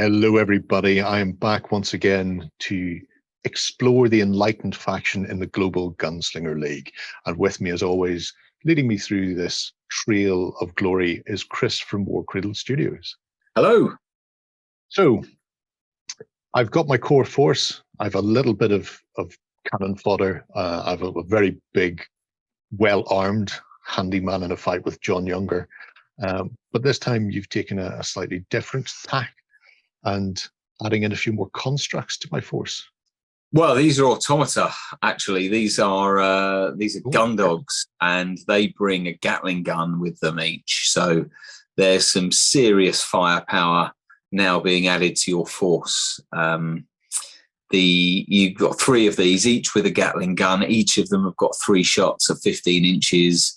Hello, everybody. I am back once again to explore the Enlightened faction in the Global Gunslinger League. And with me, as always, leading me through this trail of glory is Chris from Warcradle Studios. Hello. So, I've got my core force. I've a little bit of cannon fodder. I've a very big, well-armed handyman in a fight with John Younger. But this time, you've taken a slightly different tack and adding in a few more constructs to my force. Well, these are automata, actually. These are gun dogs, and they bring a Gatling gun with them each. So there's some serious firepower now being added to your force. You've got 3 of these, each with a Gatling gun. Each of them have got 3 shots of 15 inches.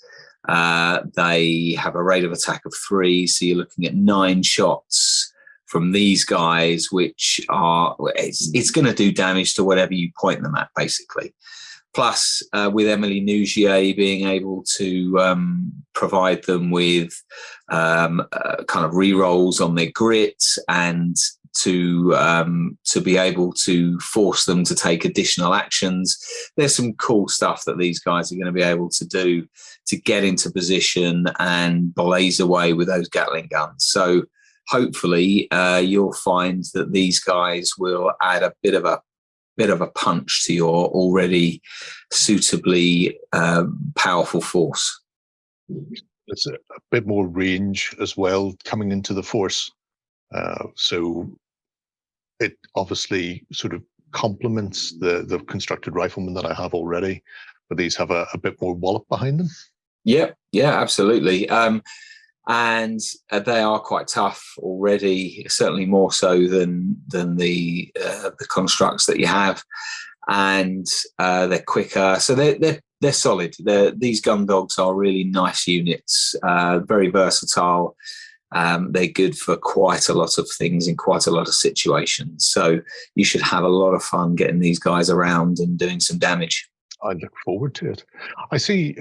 They have a rate of attack of 3, so you're looking at 9 shots from these guys, which are, it's going to do damage to whatever you point them at, basically. Plus, with Emily Nougier being able to provide them with kind of re-rolls on their grit and to be able to force them to take additional actions, there's some cool stuff that these guys are going to be able to do to get into position and blaze away with those Gatling guns. So hopefully you'll find that these guys will add a bit of a punch to your already suitably powerful force. There's a bit more range as well coming into the force. So it obviously sort of complements the constructed riflemen that I have already, but these have a bit more wallop behind them. Yeah, absolutely. And they are quite tough already, certainly more so than the constructs that you have, and they're quicker, so they're solid. These gun dogs are really nice units, very versatile. They're good for quite a lot of things in quite a lot of situations. So you should have a lot of fun getting these guys around and doing some damage. I look forward to it. I see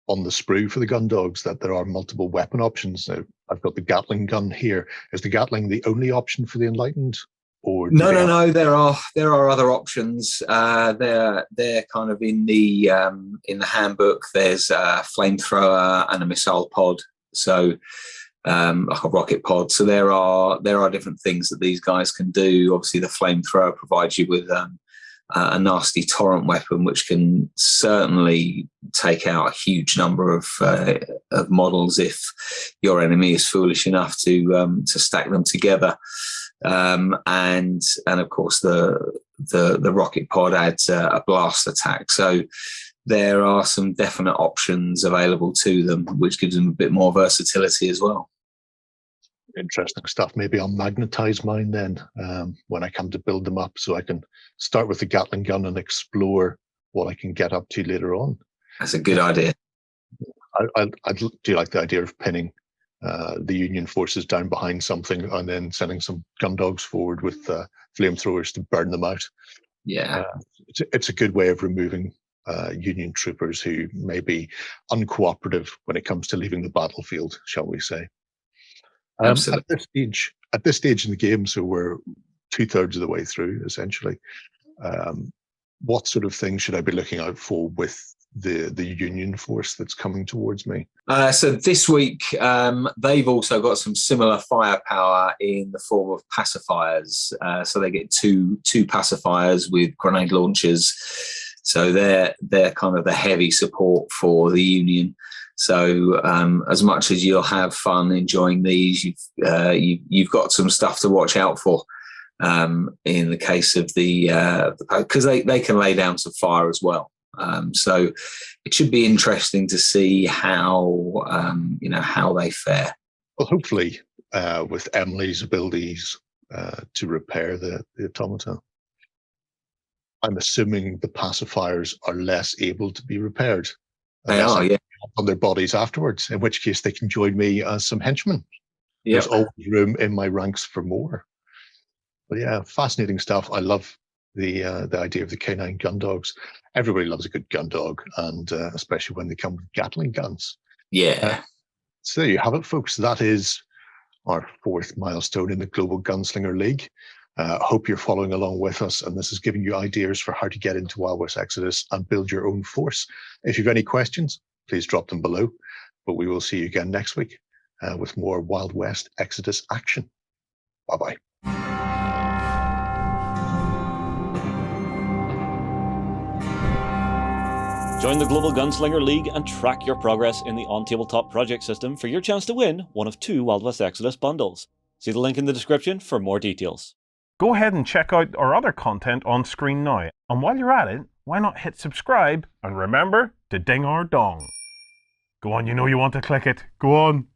on the sprue for the gun dogs that there are multiple weapon options. Now, I've got the Gatling gun here. Is the Gatling the only option for the Enlightened? Or no, there are other options. They're kind of in the handbook. There's a flamethrower and a missile pod, so like a rocket pod. So there are different things that these guys can do. Obviously, the flamethrower provides you with a nasty torrent weapon, which can certainly take out a huge number of models if your enemy is foolish enough to stack them together. And of course the rocket pod adds a blast attack. So there are some definite options available to them, which gives them a bit more versatility as well. Interesting stuff. Maybe I'll magnetize mine then when I come to build them up, so I can start with the Gatling gun and explore what I can get up to later on. That's a good idea. I do like the idea of pinning the Union forces down behind something and then sending some gun dogs forward with flamethrowers to burn them out. Yeah, it's a good way of removing Union troopers who may be uncooperative when it comes to leaving the battlefield, shall we say. Absolutely. At this stage in the game, so we're 2/3 of the way through, essentially. What sort of things should I be looking out for with the Union force that's coming towards me? So this week, they've also got some similar firepower in the form of pacifiers. So they get two pacifiers with grenade launchers. So they're kind of the heavy support for the Union. So as much as you'll have fun enjoying these, you've got some stuff to watch out for. In the case of because they can lay down some fire as well. So it should be interesting to see how they fare. Well, hopefully with Emily's abilities to repair the automata. I'm assuming the pacifiers are less able to be repaired. They are, yeah. On their bodies afterwards, in which case they can join me as some henchmen. Yep. There's always room in my ranks for more. But yeah, fascinating stuff. I love the idea of the K9 gun dogs. Everybody loves a good gun dog, and especially when they come with Gatling guns. Yeah. So there you have it, folks. That is our 4th milestone in the Global Gunslinger League. Hope you're following along with us, and this is giving you ideas for how to get into Wild West Exodus and build your own force. If you've any questions, please drop them below. But we will see you again next week with more Wild West Exodus action. Bye-bye. Join the Global Gunslinger League and track your progress in the OnTableTop project system for your chance to win one of 2 Wild West Exodus bundles. See the link in the description for more details. Go ahead and check out our other content on screen now. And while you're at it, why not hit subscribe and remember to ding our dong. Go on, you know you want to click it. Go on.